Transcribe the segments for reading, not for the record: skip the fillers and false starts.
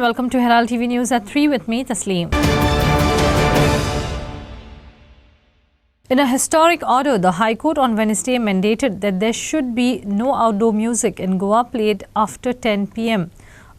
and welcome to Herald TV News at 3 with me, Tasleem. In a historic order, the High Court on Wednesday mandated that there should be no outdoor music in Goa played after 10 p.m.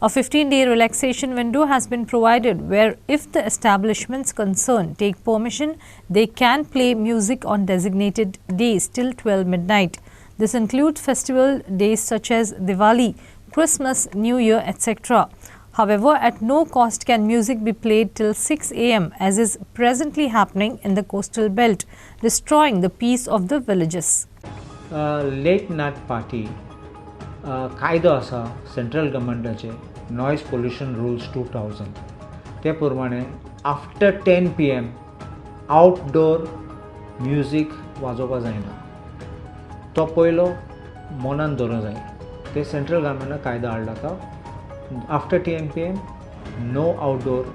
A 15-day relaxation window has been provided where if the establishments concerned take permission, they can play music on designated days till 12 midnight. This includes festival days such as Diwali, Christmas, New Year, etc. However, at no cost can music be played till 6 a.m. as is presently happening in the coastal belt, destroying the peace of the villages. Late night party कायदो आसा central गव्हर्मेंटाचे noise pollution rules 2000 ते प्रमाणे after 10 p.m. Outdoor music वाजोवपा जायना तो पयलो मनान दवरूंक जाय ते सेंट्रल गव्हर्मेंटान कायदो हाडला तो after 10 p.m. no outdoor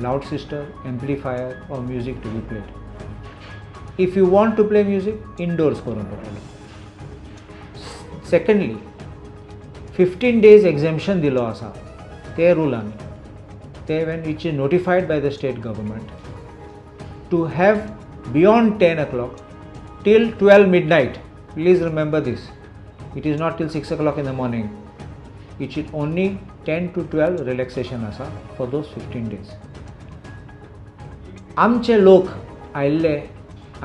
loudspeaker, amplifier or music to be played. If you want to play music, indoors करून पडटलो. Secondly, 15 days exemption दिलो आसा ते रुलांनी ते when which is notified by the state government to have beyond 10 o'clock till 12 midnight. Please remember this. It is not till 6 o'clock in the morning. It is only 10 to 12 relaxation आसा for those 15 days. आमचे लोक आयिल्ले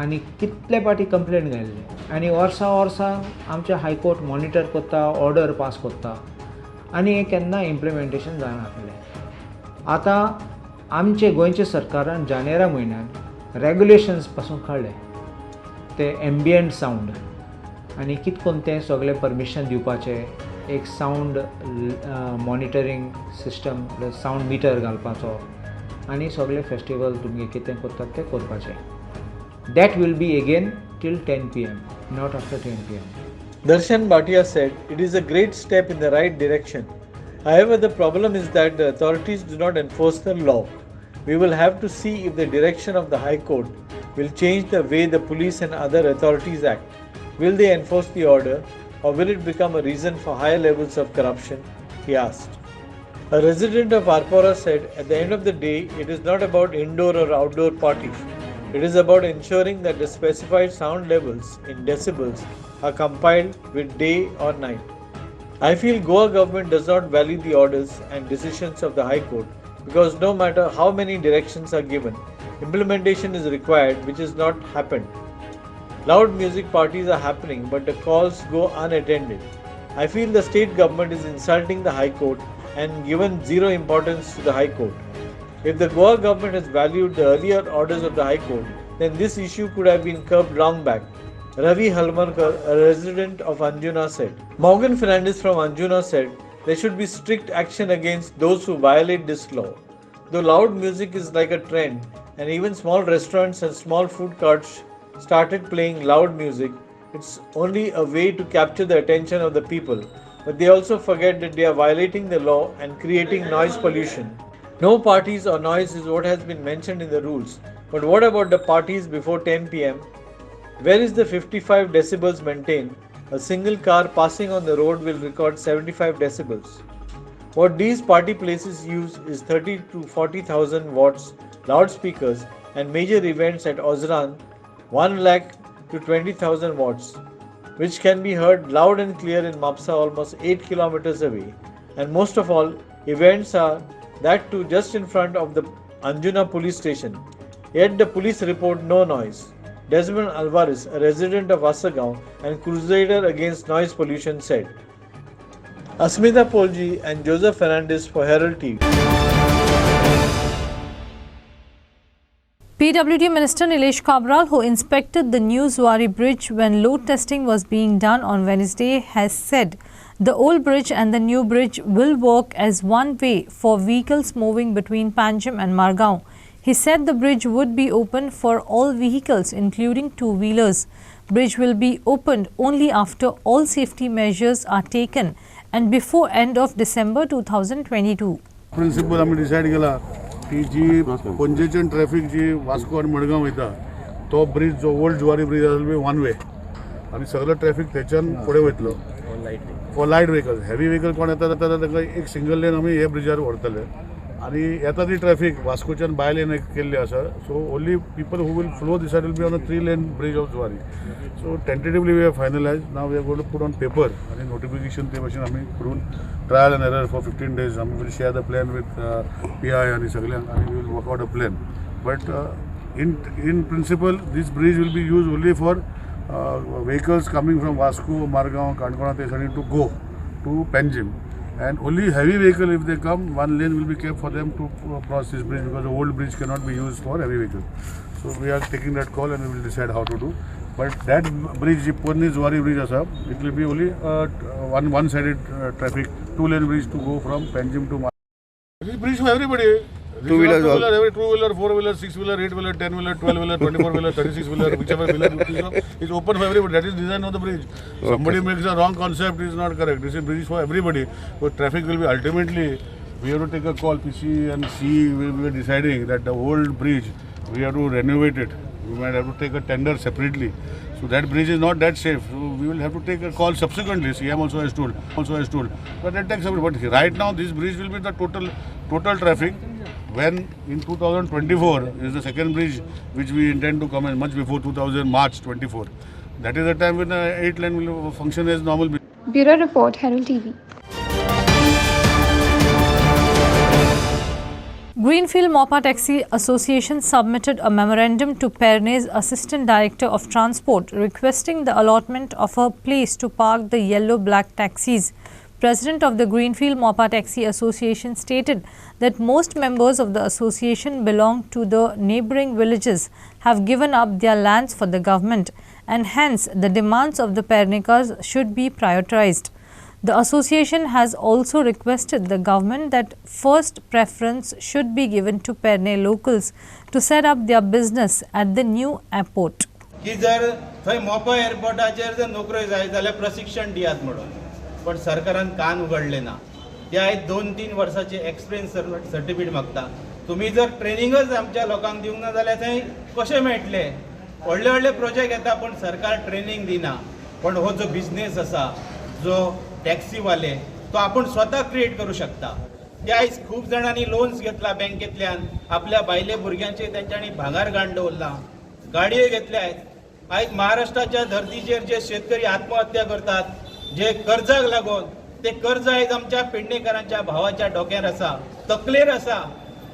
आनी कितले पाटी complaint घायल्ले आनी वर्सा आमचे high court monitor करता order pass करता आनी हें केन्ना इम्प्लिमेंटेशन जायनासलें. आतां आमचे गोंयचे सरकारान जानेरा म्हयन्यान रेगुलेशन्स पासून काडले ते एम्बियंट सावंड आनी कित करून तें सगळें परमिशन दिवपाचें एक sound monitoring system sound meter घालपाचो आनी सगळे फेस्टिवल तुमगे कितें करतात तें करपाचें. That will be again till 10 p.m. not after 10 p.m. Darshan Bhatia said, "It is a great step in the right direction. However, the problem is that the authorities do not enforce the law. We will have to see if the direction of the High Court will change the way the police and other authorities act. Will they enforce the order or will it become a reason for higher levels of corruption?" he asked. A resident of Arpora said, "At the end of the day, it is not about indoor or outdoor parties. It is about ensuring that the specified sound levels in decibels are compiled with day or night. I feel Goa government does not value the orders and decisions of the High Court because no matter how many directions are given, implementation is required, which has not happened. Loud music parties are happening but the calls go unattended. I feel the state government is insulting the High Court and given zero importance to the High Court. If the Goa government has valued the earlier orders of the High Court, then this issue could have been curbed long back." Ravi Halmarkar, a resident of Anjuna, said. Morgan Fernandez from Anjuna said, "There should be strict action against those who violate this law. Though loud music is like a trend, and even small restaurants and small food carts started playing loud music, it's only a way to capture the attention of the people. But they also forget that they are violating the law and creating noise pollution. No parties or noise is what has been mentioned in the rules. But what about the parties before 10 p.m? Where is the 55 decibels maintained? A single car passing on the road will record 75 decibels. What these party places use is 30 to 40,000 watts loudspeakers and major events at Ozran 1 lakh to 20,000 watts, which can be heard loud and clear in Mapsa almost 8 kilometers away. And most of all, events are that too just in front of the Anjuna police station. Yet the police report no noise." Desmond Alvarez, a resident of Asagaon and crusader against noise pollution, said. Asmita Polji and Joseph Fernandez for Herald TV. PWD Minister Nilesh Kabral, who inspected the new Zuari Bridge when load testing was being done on Wednesday, has said the old bridge and the new bridge will work as one way for vehicles moving between Panjim and Margaon. He said the bridge would be open for all vehicles, including two-wheelers. Bridge will be opened only after all safety measures are taken and before end of December 2022. Principle आम्ही decide केला की जी पणजेच्यान traffic जी Vasco आनी मडगांव वयता तो bridge जो old Zuari bridge आसा one way आनी सगळो ट्रॅफिक थंयच्यान फुडें वयतलो. For light vehicle. Heavy vehicle कोण येता जाता ताका एक सिंगल लेन आमी हे ब्रिजार व्हरतले आनी येता ती ट्रॅफिक वास्कोच्यान बाय लेन एक केल्ली आसा. So only people who will flow this side will be on a 3 lane bridge of Zuari. So tentatively we have finalize. Now we are going to put on paper आनी notification ते भाशेन आमी करून trial and error for 15 days आमी will share the plan with PI आनी सगळ्यांक आनी we will work out a plan. But in principle this bridge will be used only for vehicles coming from Vasco, Margaon, Kankona, Tesani to go to Panjim, and only heavy vehicle if they come, one lane will be kept for them to cross this bridge because the old bridge cannot be used for heavy vehicle. So we are taking that call and we will decide how to do. But that bridge, Purni Zuari bridge asa, it will be only one sided traffic, 2-lane bridge to go from Panjim to Margaon. This bridge for everybody. Two-wheelers, every 2-wheeler, 4-wheeler, 6-wheeler, 8-wheeler, 10-wheeler, 12-wheeler, 24-wheeler, 36-wheeler, whichever wheeler is open for everybody. That is design of the bridge. Okay. Somebody makes a wrong concept, is not correct. This is bridge for everybody. So traffic will be ultimately, we have to take a call. PC and C will be deciding that the old bridge, we have to renovate it. We might have to take a tender separately. So that bridge is not that safe. So we will have to take a call subsequently. CM also has told. But that takes a bit. But right now, this bridge will be the total traffic. When in 2024 is the second bridge which we intend to come in much before March 24. That is the time when the 8-lane will function as normal. Bureau Report, Herald TV. Greenfield Mopa Taxi Association submitted a memorandum to Perne's Assistant Director of Transport requesting the allotment of a place to park the yellow-black taxis. President of the Greenfield Mopa Taxi Association stated that most members of the association belong to the neighbouring villages, have given up their lands for the government, and hence the demands of the Pernikas should be prioritized. The association has also requested the government that first preference should be given to Perne locals to set up their business at the new airport. की जर थंय मोपा एअरपोर्टाचेर जर नोकऱ्यो जाय जाल्यार प्रशिक्षण दियात म्हणून, पण सरकारान कान उगडले ना. ते आयज 2-3 वर्साचे एक्सपिरियन्स सर्टिफिकेट मागता. तुम्ही जर ट्रेनिंगच आमच्या लोकांक दिवंक ना जाल्यार थंय कशें मेळटले? व्हडले व्हडले प्रोजेक्ट येता पण सरकार ट्रेनिंग दिना. पण हो जो बिझनेस आसा, जो टॅक्सीवाले, तो आपण स्वता क्रिएट करू शकता. ते आयज खूब जाणांनी लोन्स घेतला बँकेतल्यान, आपल्या बायले भुरग्यांचे तेंच्यांनी भांगार घाण दवरला, गाडयो घेतल्या आहेत. आयज महाराष्ट्राच्या धर्तीचेर जे शेतकरी आत्महत्या करतात, जे कर्जाक लागून, ते कर्ज आयज आमच्या पेडणेकरांच्या भावाच्या डोक्यार आसा, तकलेर आसा.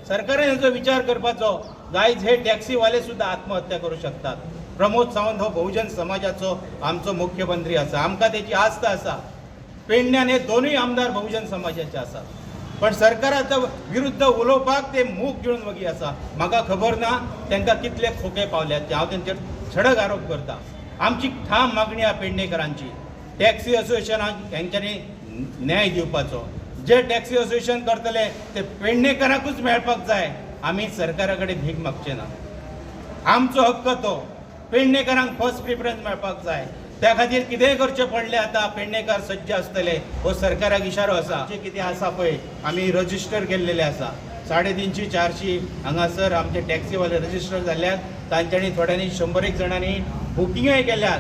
सरकारान हेचो विचार करपाचो. आयज हे टॅक्सीवाले सुद्धा आत्महत्या करू शकतात. प्रमोद सावंत हो बहुजन समाजाचो आमचो मुख्यमंत्री आसा, आमकां तेची आस्त आसा. पेडण्यान हे दोनूय आमदार बहुजन समाजाचे आसात, पण सरकाराच्या विरुद्ध उलोवपाक ते मूग गिळून वगी आसा. म्हाका खबर ना तांकां कितले खोके पावल्यात. हांव तेंचेर सडक आरोप करता. आमची ठाम मागणी आहा पेडणेकरांची, टॅक्सी असोसिएशनाक तेंच्यांनी न्याय दिवपाचो. जे टॅक्सी असोसिएशन करतले ते पेडणेकरांकूच मेळपाक जाय. आमी सरकारा कडेन भीक मागचे ना. आमचो हक्क तो. पेडणेकरांक फर्स्ट प्रिफरन्स मेळपाक जाय. त्या खातीर कितेंय करचें पडलें आतां पेडणेकार सज्ज आसतले. हो सरकाराक इशारो आसा. जे कितें आसा पळय, आमी रजिस्टर केल्लेले आसा. 350-400 हांगासर आमचे टॅक्सीवाले रजिस्टर जाल्ल्यात. तांच्यांनी थोड्यांनी 100 जाणांनी बुकिंगय केल्यात.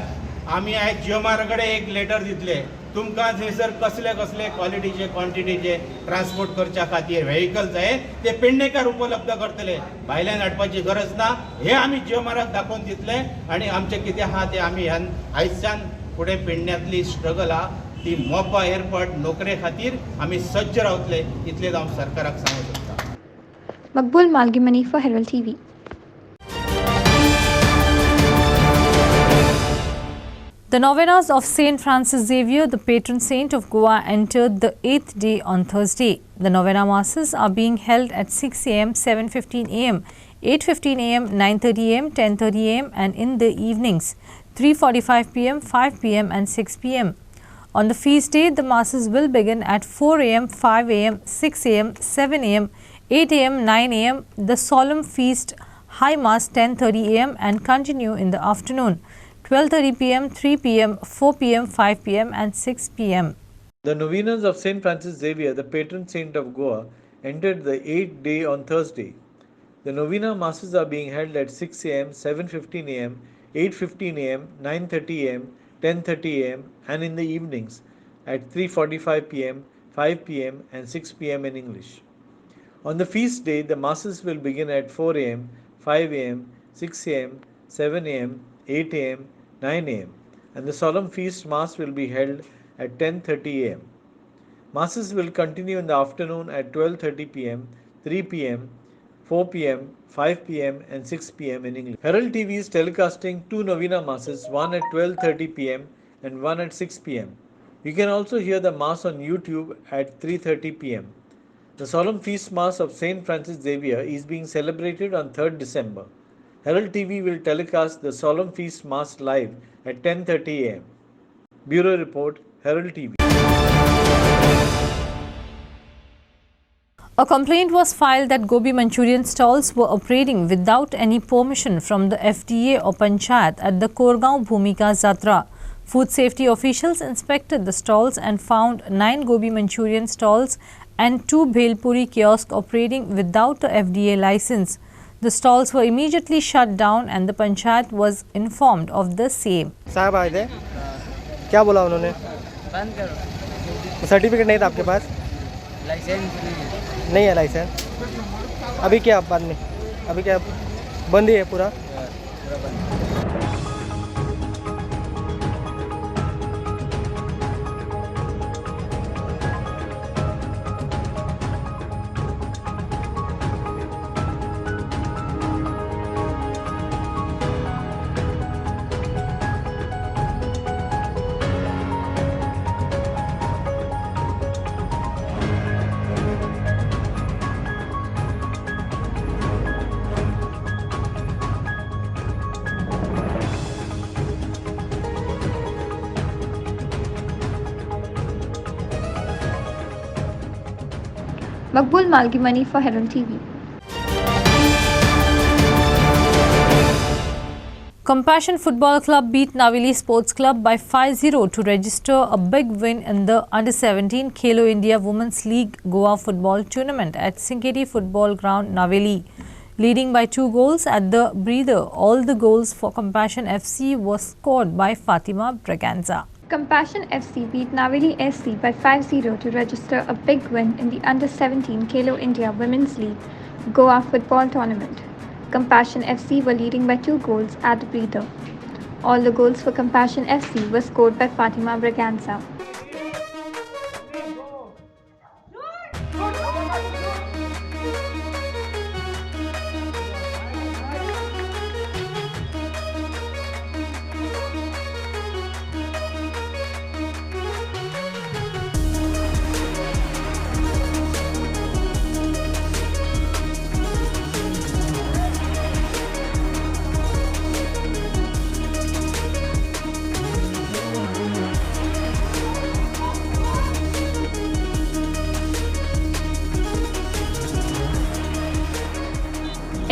आमी आयज जियोमारा कडेन एक लेटर दितले. तुमकां थंयसर कसले कसले क्वॉलिटीचे क्वॉन्टिटीचे ट्रान्सपोर्ट करच्या खातीर व्हेकल जाय ते पेडणेकार उपलब्ध करतले. भायल्यान हाडपाची गरज ना. हे आमी जियोमाराक दाखोवन दितले आनी आमचें कितें आहा तें आमी आयजच्यान फुडें पेडण्यांतली स्ट्रगल आहा ती मोपा एअरपोर्ट नोकरे खातीर आमी सज्ज रावतले. इतलें हांव सरकाराक सांगूंक सोदतां. Makbul Malgimani for Herald TV. The novenas of Saint Francis Xavier, the patron saint of Goa, entered the 8th day on Thursday. The novena masses are being held at 6 a.m., 7:15 a.m., 8:15 a.m., 9:30 a.m., 10:30 a.m. and in the evenings 3:45 p.m., 5 p.m. and 6 p.m. On the feast day, the masses will begin at 4 a.m., 5 a.m., 6 a.m., 7 a.m., 8 a.m., 9 a.m., the solemn feast High Mass 10:30 a.m. and continue in the afternoon 12:30 p.m., 3 p.m., 4 p.m., 5 p.m. and 6 p.m. The novenas of St. Francis Xavier, the patron saint of Goa, entered the 8th day on Thursday. The novena masses are being held at 6 a.m., 7:15 a.m., 8:15 a.m., 9:30 a.m., 10:30 a.m. and in the evenings at 3:45 pm, 5 pm, and 6 pm in English. On the feast day, the masses will begin at 4 am, 5 am, 6 am, 7 am, 8 am, 9 am, and the solemn feast mass will be held at 10:30 am. Masses will continue in the afternoon at 12:30 pm, 3 pm, 4 pm, 5 pm, and 6 pm in English. Herald TV is telecasting two Novena masses, one at 12:30 pm and one at 6 pm. You can also hear the mass on YouTube at 3:30 pm. The solemn feast mass of Saint Francis Xavier is being celebrated on 3rd December. Herald TV will telecast the solemn feast mass live at 10:30 am. Bureau Report, Herald TV. A complaint was filed that Gobi Manchurian stalls were operating without any permission from the FDA or Panchayat at the Korgaon Bhumika Jatra. Food safety officials inspected the stalls and found 9 Gobi Manchurian stalls and 2 Bhelpuri kiosks operating without a FDA license. The stalls were immediately shut down and the Panchayat was informed of the same. साहब आए थे, क्या बोला उन्होंने? बंद करो। Certificate नहीं था आपके पास? लाइसेंस नहीं है लाइसेंस। अभी क्या बाद में? अभी क्या बंद ही है पूरा? पूरा बंद। Makbul Malgimani for Herald TV. Compassion Football Club beat Naveli Sports Club by 5-0 to register a big win in the Under-17 Khelo India Women's League Goa Football Tournament at Sinkeri Football Ground, Naveli. Leading by 2 goals at the breather, all the goals for Compassion FC were scored by Fatima Braganza. Compassion FC beat Naveli SC by 5-0 to register a big win in the Under-17 Khelo India Women's League Goa Football Tournament. Compassion FC were leading by 2 goals at the breather. All the goals for Compassion FC were scored by Fatima Braganza.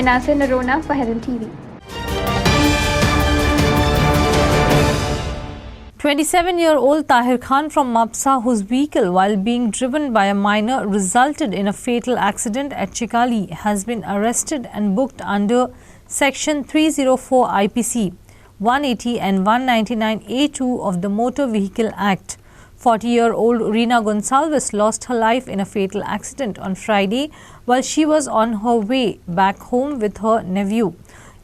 Inasa Narona for Herald TV. 27-year-old Tahir Khan from Mapsa, whose vehicle while being driven by a minor resulted in a fatal accident at Chikali, has been arrested and booked under Section 304 IPC 180 and 199A2 of the Motor Vehicle Act. 40-year-old Rina Gonsalves lost her life in a fatal accident on Friday while she was on her way back home with her nephew.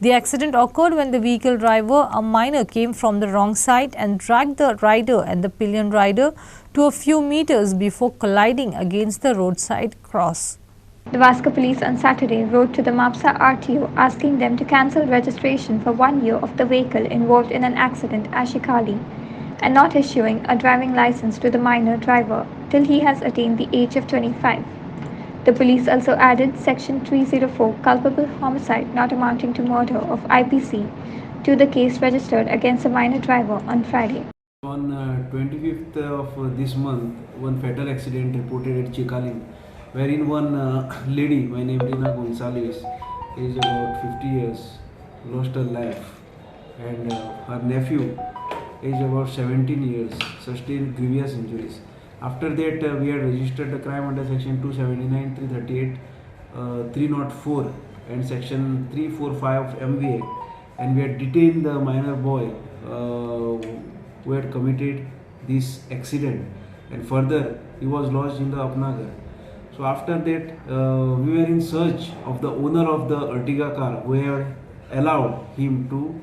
The accident occurred when the vehicle driver, a minor, came from the wrong side and dragged the rider and the pillion rider to a few meters before colliding against the roadside cross. The Vaska police on Saturday wrote to the Mapsa RTO asking them to cancel registration for 1 year of the vehicle involved in an accident at Shikali and not issuing a driving license to the minor driver till he has attained the age of 25. The police also added Section 304 culpable homicide not amounting to murder of IPC to the case registered against a minor driver on Friday. On 25th of this month, one fatal accident reported at Chikali, wherein one lady, by name Rina Gonsalves, is about 50 years, lost her life, and her nephew, age about 17 years, sustained grievous injuries. After that, we had registered the crime under Section 279, 338, 304 and Section 345 of MVA, and we had detained the minor boy who had committed this accident. and further he was lodged in the Apnagar. So after that, we were in search of the owner of the Ertiga car who had allowed him to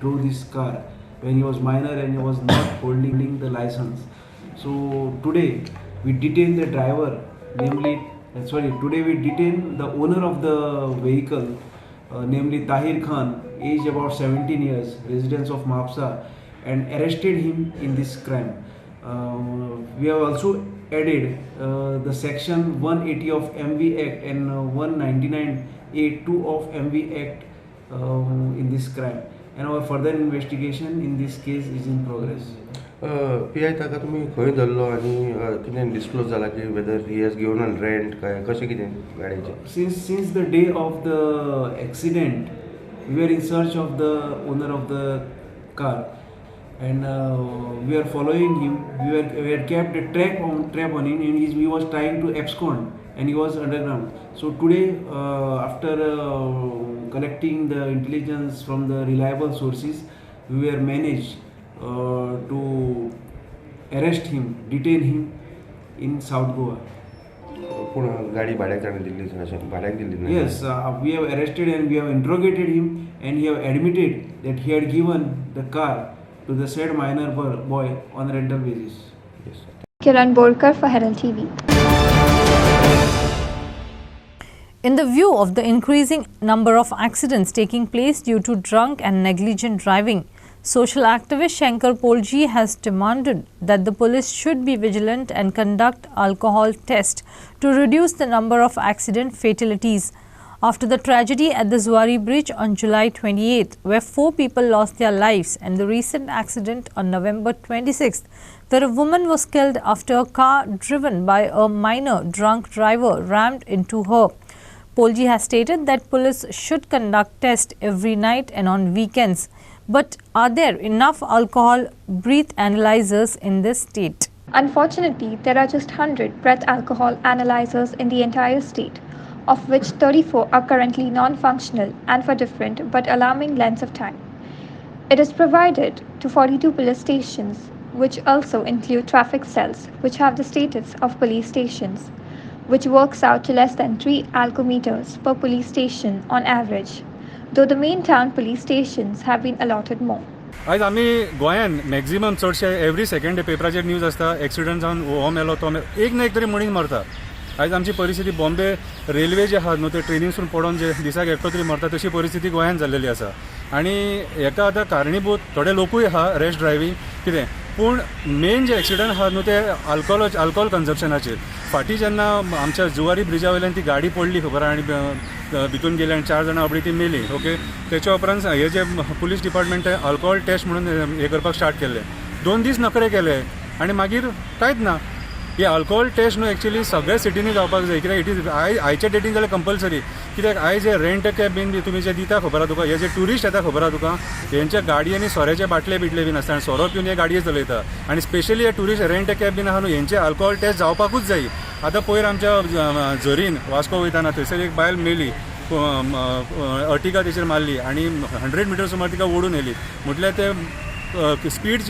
drove this car when he was minor and he was not holding the license. So today we detained the driver, today we detained the owner of the vehicle, namely Tahir Khan, aged about 17 years, residence of Mapsa, and arrested him in this crime. We have also added the section 180 of MV Act and 199A2 of MV Act in this crime, and our further investigation in this case is in progress. PI ताका तुमी खंय धरलो आनी कितें disclose जाला की weather he has given on rent काय कशें कितें गाडयेचें? Since the day of the accident, we were in search of the owner of the car, and we were following him. We had kept a trap on him, and he was trying to abscond, and he was underground. So today, after collecting the intelligence from the reliable sources, we were managed to arrest him, detain him in South Goa. पूण गाडी भाड्याक ताणें दिल्ली अशें भाड्याक दिल्ली ना? Yes, we have arrested and we have interrogated him, and he have admitted that he had given the car to the said minor boy on a rental basis. Yes. Kiran Borkar for Herald TV. In the view of the increasing number of accidents taking place due to drunk and negligent driving, social activist Shankar Polji has demanded that the police should be vigilant and conduct alcohol tests to reduce the number of accident fatalities. After the tragedy at the Zuari Bridge on July 28, where 4 people lost their lives, and the recent accident on November 26, where a woman was killed after a car driven by a minor drunk driver rammed into her, Polji has stated that police should conduct tests every night and on weekends. But are there enough alcohol breath analyzers in this state? Unfortunately, there are just 100 breath alcohol analyzers in the entire state, of which 34 are currently non-functional and for different but alarming lengths of time. It is provided to 42 police stations, which also include traffic cells, which have the status of police stations, which works out to less than 3 alcometers per police station on average, though the main town police stations have been allotted more. आज आमी गोंयान maximum चडशे every second day पेपराचेर news आसता accident जावन हो मेलो तो एक ना एक तरी मनीस मरता. आयज आमची परिस्थिती बॉम्बे रेल्वे जे आहा न्हू ते ट्रेनीसून पडोवन जे दिसाक एकटो तरी मरता तशी परिस्थिती गोंयान जाल्लेली आसा. आनी हेका आतां कारणीभूत थोडे लोकूय आहा रॅश ड्रायव्हींग कितें, पूण मेन जे एक्सिडंट आहा न्हू ते अल्कोहोल कन्जप्शनाचेर. फाटीं जेन्ना आमच्या जुवारी ब्रिजा वयल्यान ती गाडी पडली खबर आनी भितून गेली आनी 4 जाणां अबडी ती मेली. ओके, तेच्या उपरांत हे जे पुलीस डिपार्टमेंटान अल्कोहोल टेस्ट म्हणून हे करपाक स्टार्ट केले. 2 दीस नखरे केले आनी मागीर कांयच ना. हे अल्कोहोल टेस्ट न्हू एक्चुअली सगळ्या सिटींनी जावपाक जाय, कित्याक इट इज आयच्या डेटीन जाल्यार कंपल्सरी. कित्याक आयज हे रेंट कॅब बीन तुमी जे दिता खबर आहा तुका, हे जे ट्युरिस्ट येता खबर आहा तुका, हेंच्या गाडयांनी सोऱ्याचे बाटले बिटले बीन आसता आनी सोरो पिवन हे गाडये चलयता. आनी स्पेशली हे ट्युरिस्ट रेंट कॅब बीन आहा न्हू हेंचे अल्कोहोल टेस्ट जावपाकूच जाय. आतां पयर आमच्या झरीन वास्को वयताना थंयसर एक बायल मेली, अर्टिगा तेचेर मारली आनी 100 मिटर सुमार तिका ओडून येयली. म्हटल्यार ते स्पीड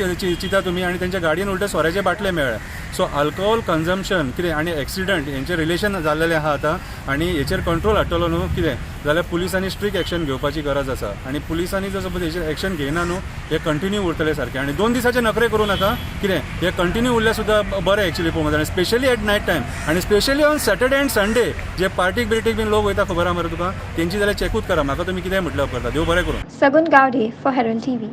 चिता तुमी आनी तेंच्या गाडयेन उलटे सोऱ्याचे बाटले मेळ्ळे. सो अल्कोहोल कन्जम्पशन कितें आनी एक्सिडंट हेंचें रिलेशन जाल्लेलें आहा आतां, आनी हेचेर कंट्रोल हाडटलो न्हू कितें जाल्यार पुलिसांनी स्ट्रिक्ट एक्शन घेवपाची गरज आसा. आनी पुलिसांनी जर सपोज हेचेर एक्शन घेयना न्हू हे कंटिन्यू उरतले सारकें. आनी 2 दिसाचे नखरे करूं नाका कितें, हे कंटिन्यू उरल्यार सुद्दां बरें एक्चुअली पळोवंक जाय. स्पेशली एट नायट टायम आनी specially on Saturday and Sunday जे पार्टीक बिर्टीक बीन लोक वयता खबर आहा मरे तुका, तेंची जाल्यार चॅकूच करा. म्हाका तुमी कितें म्हटलं करता. देव बरें करूं. Sagun Gowde for Herald TV.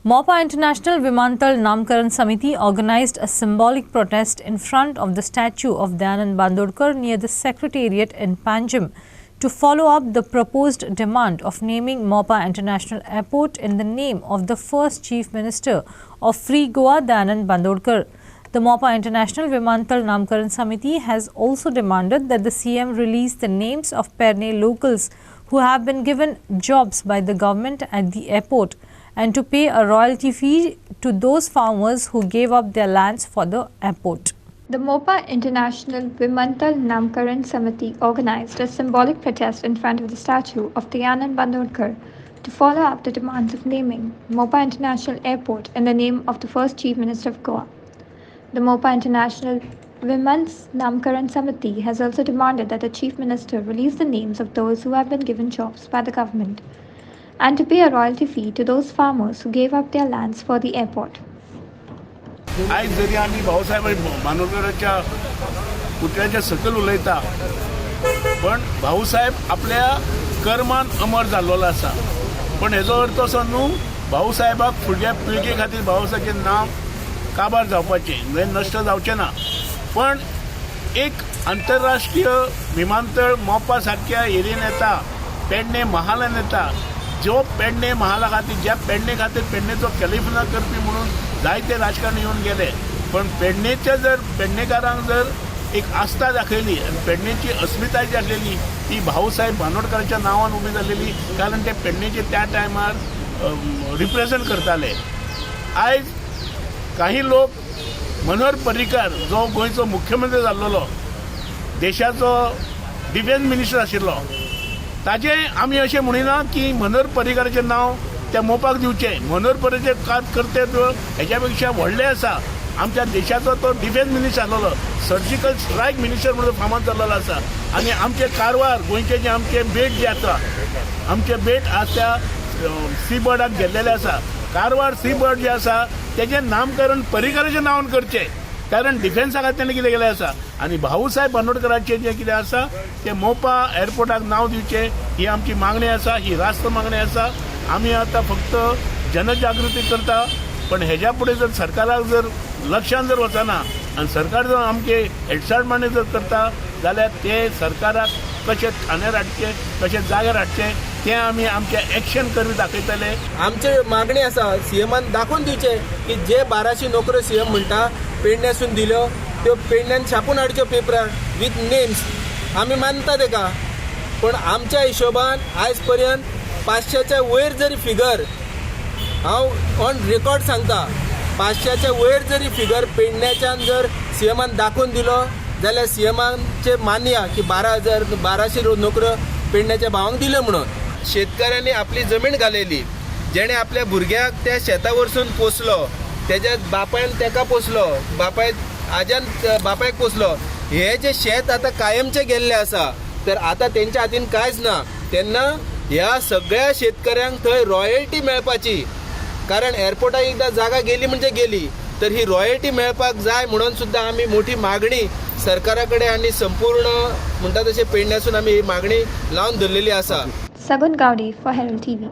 Mopa International Vimantal Namkaran Samiti organized a symbolic protest in front of the statue of Dayanand Bandodkar near the Secretariat in Panjim to follow up the proposed demand of naming Mopa International Airport in the name of the first Chief Minister of Free Goa, Dayanand Bandodkar. The Mopa International Vimantal Namkaran Samiti has also demanded that the CM release the names of Perne locals who have been given jobs by the government at the airport, and to pay a royalty fee to those farmers who gave up their lands for the airport. The Mopa International Vimantal Namkaran Samiti organized a symbolic protest in front of the statue of Dayanand Bandodkar to follow up the demands of naming Mopa International Airport in the name of the first Chief Minister of Goa. The Mopa International Women's Namkaran Samiti has also demanded that the Chief Minister release the names of those who have been given jobs by the government and to pay a royalty fee to those farmers who gave up their lands for the airport. आज जरी आम्ही भाऊसाहेब मानोरकरांच्या पुतळ्याच्या सकल उलयता पण भाऊसाहेब आपल्या कर्मान अमर जाल्लो आसा पण हेजो अर्थ असो न्हू भाऊसाहेबाक फुडल्या पिळगे खातीर भाऊसाहेबाचें नांव काबार जावपाचें म्हणजे नश्ट जावचें ना पण एक आंतरराष्ट्रीय विमानतळ मोपा सारक्या एरियेन येता पेडणे महालान येता जो पेडणे महाला खातीर ज्या पेडणे खातीर पेडणेचो कॅलिफोर्निया करपी म्हणून जायते राजकारणी येवन गेले पण पेडणेच्या जर पेडणेकारांक जर एक आस्था दाखयली आनी पेडणेची अस्मिताय जी आसलेली ती भाऊसाहेब बांदोडकरांच्या नांवान उबी जाल्लेली कारण ते पेडणेचे त्या टायमार रिप्रेझेंट करताले आयज काही लोक मनोहर पर्रीकार जो गोंयचो मुख्यमंत्री जाल्लो देशाचो डिफेन्स मिनिस्टर आशिल्लो ताजे आमी अशें म्हणिना की मनोहर पर्रीकाराचें नांव त्या मोपाक दिवचें मनोहर पर्रीकार कर्तव्य हेच्या पेक्षा व्हडलें आसा आमच्या देशाचो तो डिफेन्स मिनिस्टर आसलो सर्जिकल स्ट्रायक मिनिस्टर म्हणून फामाद जाल्लो आसा आनी आमचे कारवार गोंयचे जे आमचे बेट जे आसा आमचे बेट आज त्या सी बर्डाक गेल्लेले आसा कारवार सी बर्ड जे आसा तेजें नामकरण पर्रीकाराच्या नांवान करचें कारण डिफेन्सा खातीर तेणें कितें केलें आसा आनी भाऊसाहेब बांदोडकरांचें जें कितें आसा तें मोपा एअरपोर्टाक नांव दिवचें ही आमची मागणी आसा ही रास्त मागणी आसा आमी आतां फक्त जनजागृती करता पण हेज्या फुडें जर सरकाराक जर लक्षान जर वचना आनी सरकार जर आमचे हेडसाळमाणे जर करता जाल्यार ते सरकाराक कशें ठाण्यार हाडचें कशें जाग्यार हाडचें तें आमी आमचें एक्शन करून दाखयतले आमची मागणी आसा सीएमान दाखोवन दिवचें की जे 1200 नोकऱ्यो सीएम म्हणटा पेडण्यासून दिल्यो त्यो पेडण्यान छापून हाडच्यो पेपरार विथ नेम्स आमी मानता तेका पण आमच्या हिशोबान आयज पर्यंत 500च्या वयर जरी फिगर हांव ऑन रेकॉर्ड सांगता 500च्या वयर जरी फिगर पेडण्याच्यान जर सीएमान दाखोवन दिलो जाल्यार सीएमाचे मानया की 1200 नोकऱ्यो पेडण्याच्या भावांक दिल्यो म्हणून शेतकऱ्यांनी आपली जमीन घालयली जेणे आपल्या भुरग्याक त्या शेता वरसून पोसलो तेज्या बापायन तेका पोसलो आज्यान बापायक पोसलो हे जे शेत आतां कायमचे गेल्ले आसा तर आतां तेंच्या हातीन कांयच ना तेन्ना ह्या सगळ्या शेतकऱ्यांक थंय रॉयल्टी मेळपाची कारण एअरपोर्टाक एकदां जागा गेली म्हणजे गेली तर ही रॉयल्टी मेळपाक जाय म्हणून सुद्दां आमी मोठी मागणी सरकारा कडेन आनी संपूर्ण म्हणटा तशें पेडण्यासून आमी ही मागणी लावन धरलेली आसा. Sagun Gaudi for Herald TV.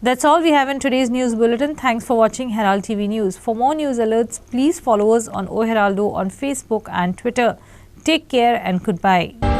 That's all we have in today's news bulletin. Thanks for watching Herald TV News. For more news alerts, please follow us on O Heraldo on Facebook and Twitter. Take care and goodbye.